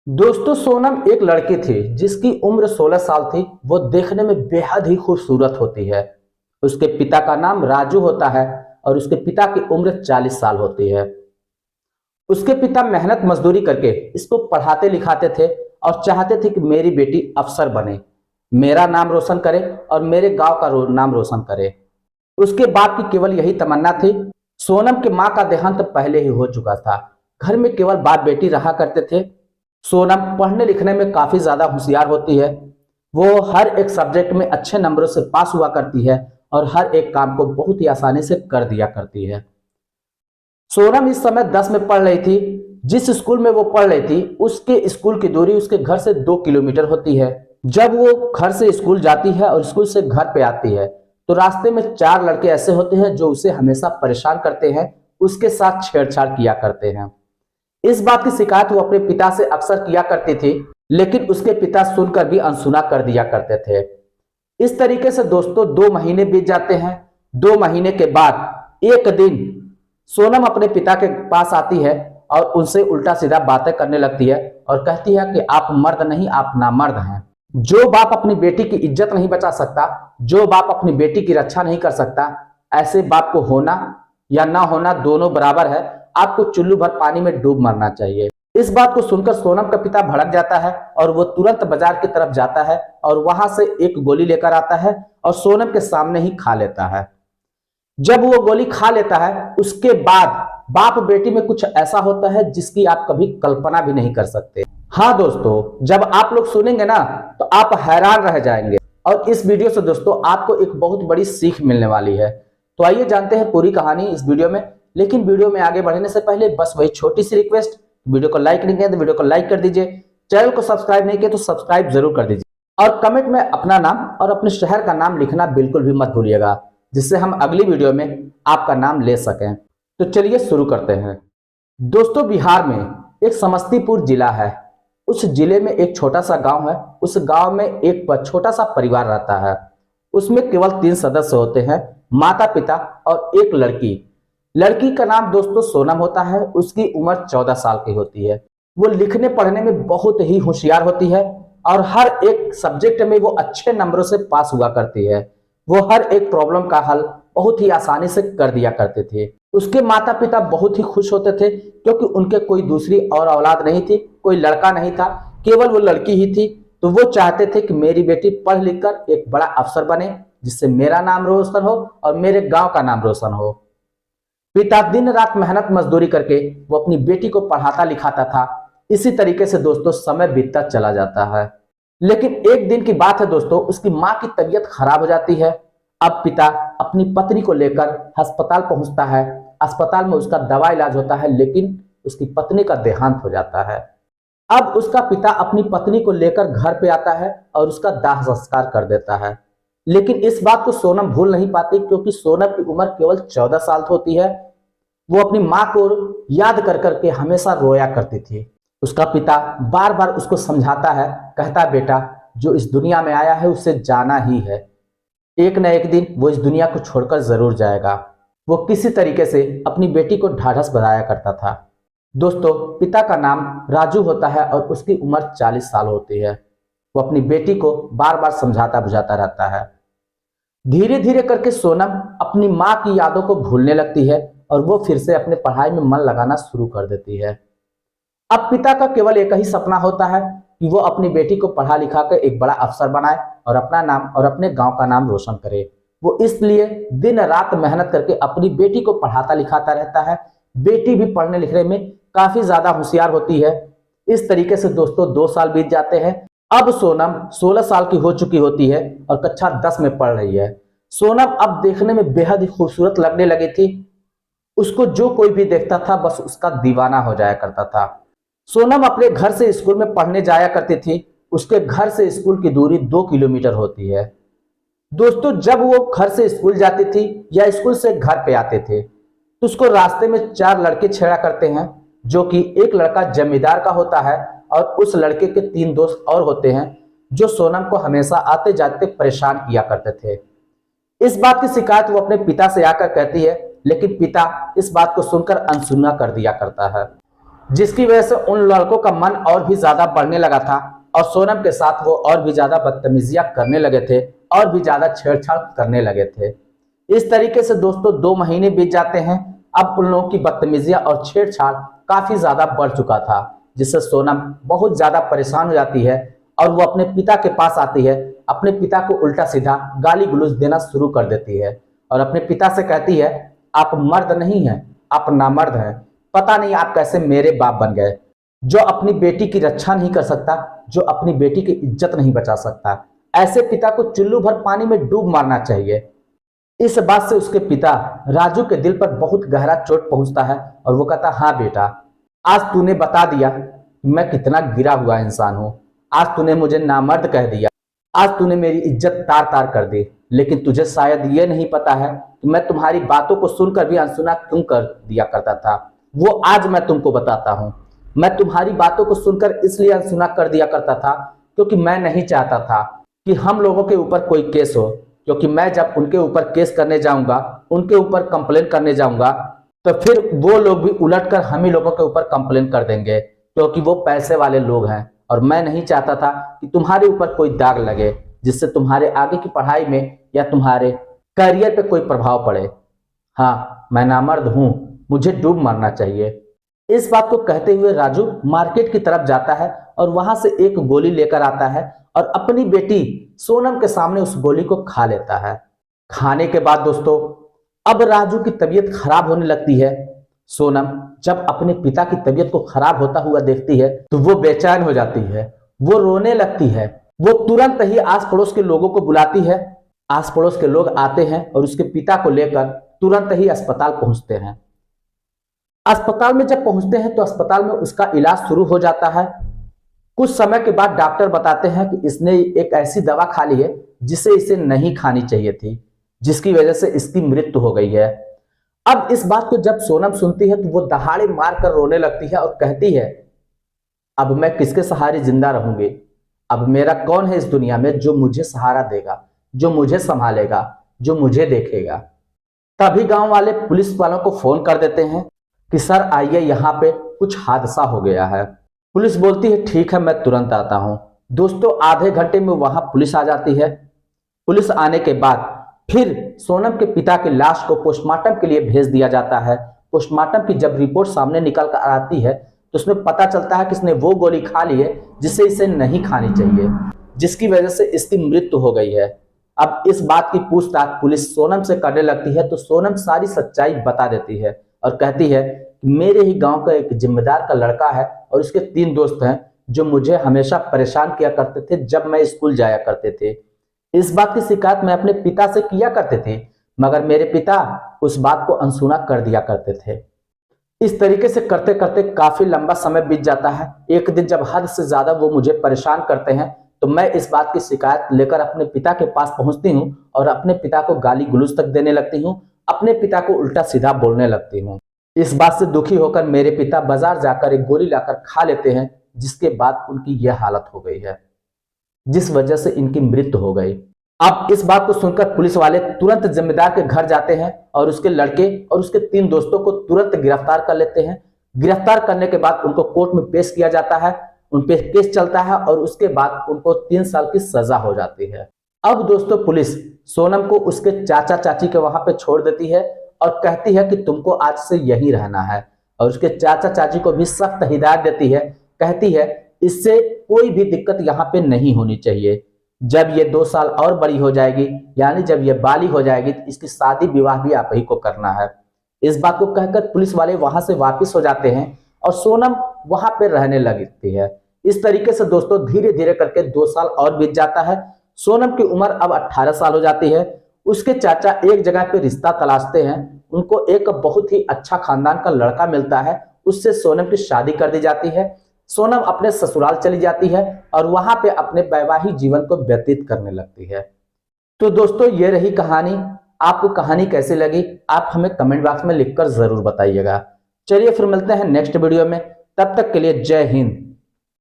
दोस्तों सोनम एक लड़की थी जिसकी उम्र 16 साल थी। वो देखने में बेहद ही खूबसूरत होती है। उसके पिता का नाम राजू होता है और उसके पिता की उम्र 40 साल होती है। उसके पिता मेहनत मजदूरी करके इसको पढ़ाते लिखाते थे और चाहते थे कि मेरी बेटी अफसर बने, मेरा नाम रोशन करे और मेरे गांव का नाम रोशन करे। उसके बाप की केवल यही तमन्ना थी। सोनम की मां का देहांत पहले ही हो चुका था। घर में केवल बाप बेटी रहा करते थे। सोनम पढ़ने लिखने में काफी ज्यादा होशियार होती है। वो हर एक सब्जेक्ट में अच्छे नंबरों से पास हुआ करती है और हर एक काम को बहुत ही आसानी से कर दिया करती है। सोनम इस समय 10 में पढ़ रही थी। जिस स्कूल में वो पढ़ रही थी उसके स्कूल की दूरी उसके घर से 2 किलोमीटर होती है। जब वो घर से स्कूल जाती है और स्कूल से घर पे आती है तो रास्ते में 4 लड़के ऐसे होते हैं जो उसे हमेशा परेशान करते हैं, उसके साथ छेड़छाड़ किया करते हैं। इस बात की शिकायत वो अपने पिता से अक्सर किया करती थी, लेकिन उसके पिता सुनकर भी अनसुना कर दिया करते थे। इस तरीके से दोस्तों 2 महीने बीत जाते हैं। 2 महीने के बाद एक दिन सोनम अपने पिता के पास आती है और उनसे उल्टा सीधा बातें करने लगती है और कहती है कि आप मर्द नहीं, आप नामर्द हैं। जो बाप अपनी बेटी की इज्जत नहीं बचा सकता, जो बाप अपनी बेटी की रक्षा नहीं कर सकता, ऐसे बाप को होना या ना होना दोनों बराबर है। आपको चुल्लू भर पानी में डूब मरना चाहिए। इस बात को सुनकर सोनम का पिता भड़क जाता है और वो तुरंत बाजार की तरफ जाता है और वहां से एक गोली लेकर आता है और सोनम के सामने ही खा लेता है। जब वो गोली खा लेता है उसके बाद बाप बेटी में कुछ ऐसा होता है जिसकी आप कभी कल्पना भी नहीं कर सकते। हाँ दोस्तों, जब आप लोग सुनेंगे ना तो आप हैरान रह जाएंगे। और इस वीडियो से दोस्तों आपको एक बहुत बड़ी सीख मिलने वाली है। तो आइए जानते हैं पूरी कहानी इस वीडियो में। लेकिन वीडियो में आगे बढ़ने से पहले बस वही छोटी सी रिक्वेस्ट, वीडियो को लाइक नहीं किया तो वीडियो को लाइक कर दीजिए, चैनल को सब्सक्राइब नहीं किया तो सब्सक्राइब जरूर कर दीजिए और कमेंट में अपना नाम और अपने शहर का नाम लिखना बिल्कुल भी मत भूलिएगा, जिससे हम अगली वीडियो में आपका नाम ले सकें। तो चलिए शुरू करते हैं। दोस्तों बिहार में एक समस्तीपुर जिला है। उस जिले में एक छोटा सा गांव है। उस गांव में एक छोटा सा परिवार रहता है। उसमें केवल 3 सदस्य होते हैं, माता पिता और एक लड़की। लड़की का नाम दोस्तों सोनम होता है। उसकी उम्र 14 साल की होती है। वो लिखने पढ़ने में बहुत ही होशियार होती है और हर एक सब्जेक्ट में वो अच्छे नंबरों से पास हुआ करती है। वो हर एक प्रॉब्लम का हल बहुत ही आसानी से कर दिया करते थे। उसके माता पिता बहुत ही खुश होते थे क्योंकि उनके कोई दूसरी और औलाद नहीं थी, कोई लड़का नहीं था, केवल वो लड़की ही थी। तो वो चाहते थे कि मेरी बेटी पढ़ लिख कर एक बड़ा अफसर बने, जिससे मेरा नाम रोशन हो और मेरे गांव का नाम रोशन हो। पिता दिन रात मेहनत मजदूरी करके वो अपनी बेटी को पढ़ाता लिखाता था। इसी तरीके से दोस्तों समय बीतता चला जाता है। लेकिन एक दिन की बात है दोस्तों, उसकी मां की तबीयत खराब हो जाती है। अब पिता अपनी पत्नी को लेकर अस्पताल पहुंचता है। अस्पताल में उसका दवा इलाज होता है, लेकिन उसकी पत्नी का देहांत हो जाता है। अब उसका पिता अपनी पत्नी को लेकर घर पे आता है और उसका दाह संस्कार कर देता है। लेकिन इस बात को सोनम भूल नहीं पाती क्योंकि सोनम की उम्र केवल 14 साल होती है। वो अपनी माँ को याद कर करके हमेशा रोया करती थी। उसका पिता बार बार उसको समझाता है, कहता है बेटा जो इस दुनिया में आया है उसे जाना ही है, एक न एक दिन वो इस दुनिया को छोड़कर जरूर जाएगा। वो किसी तरीके से अपनी बेटी को ढाढ़स बंधाया करता था। दोस्तों पिता का नाम राजू होता है और उसकी उम्र 40 साल होती है। वो अपनी बेटी को बार बार समझाता बुझाता रहता है। धीरे धीरे करके सोनम अपनी माँ की यादों को भूलने लगती है और वो फिर से अपने पढ़ाई में मन लगाना शुरू कर देती है। अब पिता का केवल एक ही सपना होता है कि वो अपनी बेटी को पढ़ा लिखा कर एक बड़ा अफसर बनाए और अपना नाम और अपने गांव का नाम रोशन करे। वो इसलिए दिन रात मेहनत करके अपनी बेटी को पढ़ाता लिखाता रहता है। बेटी भी पढ़ने लिखने में काफी ज्यादा होशियार होती है। इस तरीके से दोस्तों 2 साल बीत जाते हैं। अब सोनम 16 साल की हो चुकी होती है और कक्षा 10 में पढ़ रही है। सोनम अब देखने में बेहद ही खूबसूरत लगने लगी थी। उसको जो कोई भी देखता था बस उसका दीवाना हो जाया करता था। सोनम अपने घर से स्कूल में पढ़ने जाया करती थी। उसके घर से स्कूल की दूरी 2 किलोमीटर होती है। दोस्तों जब वो घर से स्कूल जाती थी या स्कूल से घर पे आते थे तो उसको रास्ते में 4 लड़के छेड़ा करते हैं, जो कि एक लड़का जमींदार का होता है और उस लड़के के 3 दोस्त और होते हैं जो सोनम को हमेशा आते जाते परेशान किया करते थे। इस बात की शिकायत वो अपने पिता से आकर कहती है, लेकिन पिता इस बात को सुनकर अनसुना कर दिया करता है। जिसकी वजह से उन लड़कों का मन और भी ज्यादा बढ़ने लगा था और सोनम के साथ वो और भी ज्यादा बदतमीजियां करने लगे थे और भी ज्यादा छेड़छाड़ करने लगे थे। इस तरीके से दोस्तों 2 महीने बीत जाते हैं। अब उन लोगों की बदतमीजियां और छेड़छाड़ काफी ज्यादा बढ़ चुका था, जिससे सोनम बहुत ज्यादा परेशान हो जाती है और वो अपने पिता के पास आती है। अपने पिता को उल्टा सीधा गाली गलौज देना शुरू कर देती है और अपने पिता से कहती है, आप मर्द नहीं हैं, आप नामर्द हैं। पता नहीं आप कैसे मेरे बाप बन गए, जो अपनी बेटी की रक्षा नहीं कर सकता, जो अपनी बेटी की इज्जत नहीं बचा सकता। ऐसे पिता को चुल्लू भर पानी में डूब मारना चाहिए। इस बात से उसके पिता राजू के दिल पर बहुत गहरा चोट पहुंचता है और वो कहता, हाँ बेटा, आज तूने बता दिया कि मैं कितना गिरा हुआ इंसान हूं। आज तूने मुझे नामर्द कह दिया, आज तूने मेरी इज्जत तार तार कर दी। लेकिन तुझे शायद ये नहीं पता है कि मैं तुम्हारी बातों को सुनकर भी अनसुना क्यों कर दिया करता था। वो आज मैं तुमको बताता हूँ। मैं तुम्हारी बातों को सुनकर इसलिए अनसुना कर दिया करता था क्योंकि मैं नहीं चाहता था कि हम लोगों के ऊपर कोई केस हो, क्योंकि मैं जब उनके ऊपर केस करने जाऊंगा, उनके ऊपर कंप्लेन करने जाऊंगा, तो फिर वो लोग भी उलटकर हम ही लोगों के ऊपर कंप्लेन कर देंगे, क्योंकि वो पैसे वाले लोग हैं। और मैं नहीं चाहता था कि तुम्हारे ऊपर कोई दाग लगे, जिससे तुम्हारे आगे की पढ़ाई में या तुम्हारे करियर पे कोई प्रभाव पड़े। हाँ, मैं नामर्द हूं, मुझे डूब मरना चाहिए। इस बात को कहते हुए राजू मार्केट की तरफ जाता है और वहां से एक गोली लेकर आता है और अपनी बेटी सोनम के सामने उस गोली को खा लेता है। खाने के बाद दोस्तों अब राजू की तबीयत खराब होने लगती है। सोनम जब अपने पिता की तबीयत को खराब होता हुआ देखती है तो वो बेचैन हो जाती है, वो रोने लगती है। वो तुरंत ही आस पड़ोस के लोगों को बुलाती है। आस पड़ोस के लोग आते हैं और उसके पिता को लेकर तुरंत ही अस्पताल पहुंचते हैं। अस्पताल में जब पहुंचते हैं तो अस्पताल में उसका इलाज शुरू हो जाता है। कुछ समय के बाद डॉक्टर बताते हैं कि इसने एक ऐसी दवा खा ली है जिसे इसे नहीं खानी चाहिए थी, जिसकी वजह से इसकी मृत्यु हो गई है। अब इस बात को जब सोनम सुनती है तो वो दहाड़े मारकर रोने लगती है और कहती है, अब मैं किसके सहारे जिंदा रहूंगी? अब मेरा कौन है इस दुनिया में जो मुझे सहारा देगा, जो मुझे संभालेगा, जो मुझे देखेगा? तभी गांव वाले पुलिस वालों को फोन कर देते हैं कि सर आइए, यहाँ पे कुछ हादसा हो गया है। पुलिस बोलती है, ठीक है, मैं तुरंत आता हूं। दोस्तों आधे घंटे में वहां पुलिस आ जाती है। पुलिस आने के बाद फिर सोनम के पिता की लाश को पोस्टमार्टम के लिए भेज दिया जाता है। पोस्टमार्टम की जब रिपोर्ट सामने निकल कर आती है तो उसमें पता चलता है कि इसने वो गोली खा ली है जिसे इसे नहीं खानी चाहिए, जिसकी वजह से इसकी मृत्यु हो गई है। अब इस बात की पूछताछ पुलिस सोनम से करने लगती है तो सोनम सारी सच्चाई बता देती है और कहती है कि मेरे ही गांव का एक जिम्मेदार का लड़का है और उसके 3 दोस्त हैं जो मुझे हमेशा परेशान किया करते थे जब मैं स्कूल जाया करते थे। इस बात की शिकायत मैं अपने पिता से किया करते थे, मगर मेरे पिता उस बात को अनसुना कर दिया करते थे। इस तरीके से करते करते काफी लंबा समय बीत जाता है। एक दिन जब हद से ज्यादा वो मुझे परेशान करते हैं तो मैं इस बात की शिकायत लेकर अपने पिता के पास पहुंचती हूँ और अपने पिता को गाली गलौज तक देने लगती हूँ, अपने पिता को उल्टा सीधा बोलने लगती हूँ। इस बात से दुखी होकर मेरे पिता बाजार जाकर एक गोली लाकर खा लेते हैं, जिसके बाद उनकी यह हालत हो गई है, जिस वजह से इनकी मृत्यु हो गई। अब इस बात को सुनकर पुलिस वाले तुरंत जिम्मेदार के घर जाते हैं और उसके लड़के और उसके 3 दोस्तों को तुरंत गिरफ्तार कर लेते हैं। गिरफ्तार करने के बाद उनको कोर्ट में पेश किया जाता है, उन पे केस चलता है और उसके बाद उनको 3 साल की सजा हो जाती है। अब दोस्तों पुलिस सोनम को उसके चाचा चाची के वहां पे छोड़ देती है और कहती है कि तुमको आज से यहीं रहना है, और उसके चाचा चाची को भी सख्त हिदायत देती है, कहती है इससे कोई भी दिक्कत यहाँ पे नहीं होनी चाहिए। जब ये 2 साल और बड़ी हो जाएगी, यानी जब ये बालिग हो जाएगी, तो इसकी शादी विवाह भी आप ही को करना है। इस बात को कहकर पुलिस वाले वहां से वापस हो जाते हैं और सोनम वहां पे रहने लगती है। इस तरीके से दोस्तों धीरे धीरे करके 2 साल और बीत जाता है। सोनम की उम्र अब 18 साल हो जाती है। उसके चाचा एक जगह पे रिश्ता तलाशते हैं, उनको एक बहुत ही अच्छा खानदान का लड़का मिलता है, उससे सोनम की शादी कर दी जाती है। सोनम अपने ससुराल चली जाती है और वहां पे अपने वैवाहिक जीवन को व्यतीत करने लगती है। तो दोस्तों ये रही कहानी। आपको कहानी कैसी लगी आप हमें कमेंट बॉक्स में लिखकर जरूर बताइएगा। चलिए फिर मिलते हैं नेक्स्ट वीडियो में, तब तक के लिए जय हिंद।